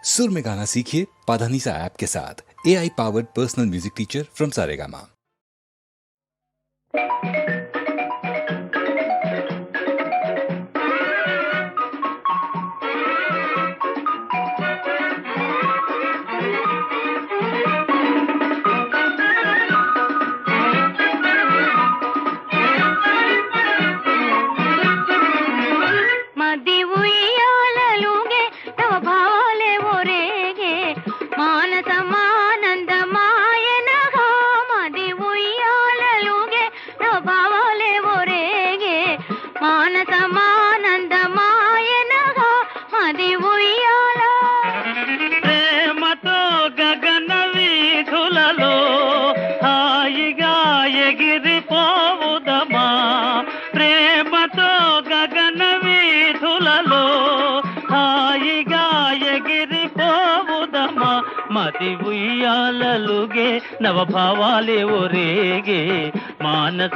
सुर में गाना सीखिए पाधानीसा ऐप के साथ। AI powered personal music teacher from Saregama. ప్రేమతో గగన వీధులలో హాయిగా ఎగిరిపోవుదమా మది ఉయ్యాలలుగే నవభావాలే ఒరేగే మానసమానందమాయనః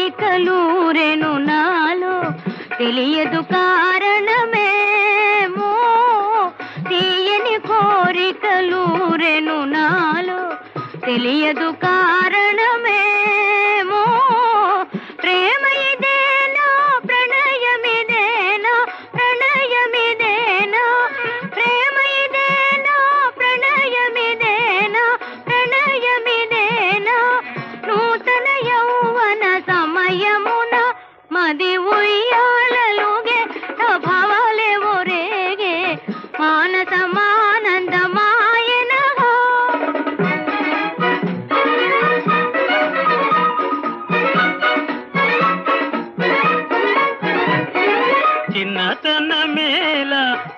కోరికలూరెను నాలో తెలియదు కారణమేమో తీయని కోరికలూరెను నాలో తెలియదు కారణమేమో ప్రేమ ఇదేనా ప్రణయమిదేనా ప్రణయమిదేనా ప్రేమ ఇదేనా ప్రణయమిదేనా ప్రణయమిదేనా నూతన యౌవన సమయమున మది ఉయ్యాలలుగే భావాలే ఒరేగే మానసమానందమాయనః చిన్నతన మేళ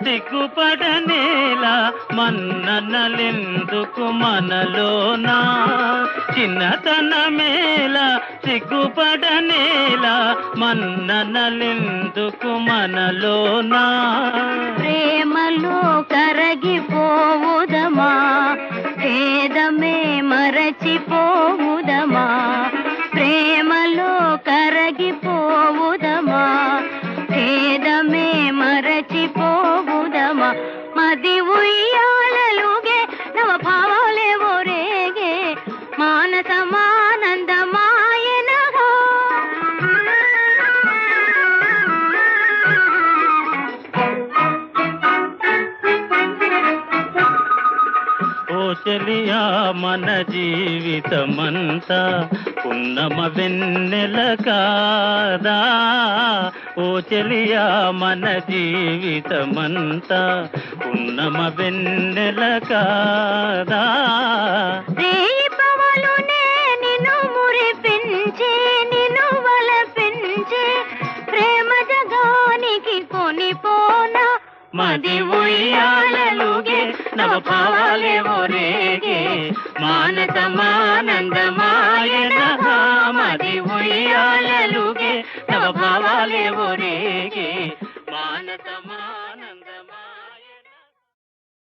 సిగ్గుపడనేలా మన్ననలెందుకు మనలోనా చిన్నతన మేళ సిగ్గుపడనేలా మన్ననలెందుకు మనలోనా ప్రేమలో కరగిపోవుదమా భేదమే మరచిపోవుదమా ప్రేమలో కరగిపోవుదమా భేదమే మరచిపోవుదమా మది ఉయ్యాలలుగే నవభావాలే ఒరేగే మానసమానందమాయనః ఓ చెలియా మన జీవితమంతా పున్నమ వెన్నెల కాదా ఓ చెలియా మన జీవితమంతా పున్నమ వెన్నెల కాదా రేపవలునే నిన్ను మురిపించే నిన్ను వలపించే ప్రేమ జగానికి కొనిపోనా మది ఉయ్యాలలుగే నవభావాలే ఒరేగే మానసమానందమా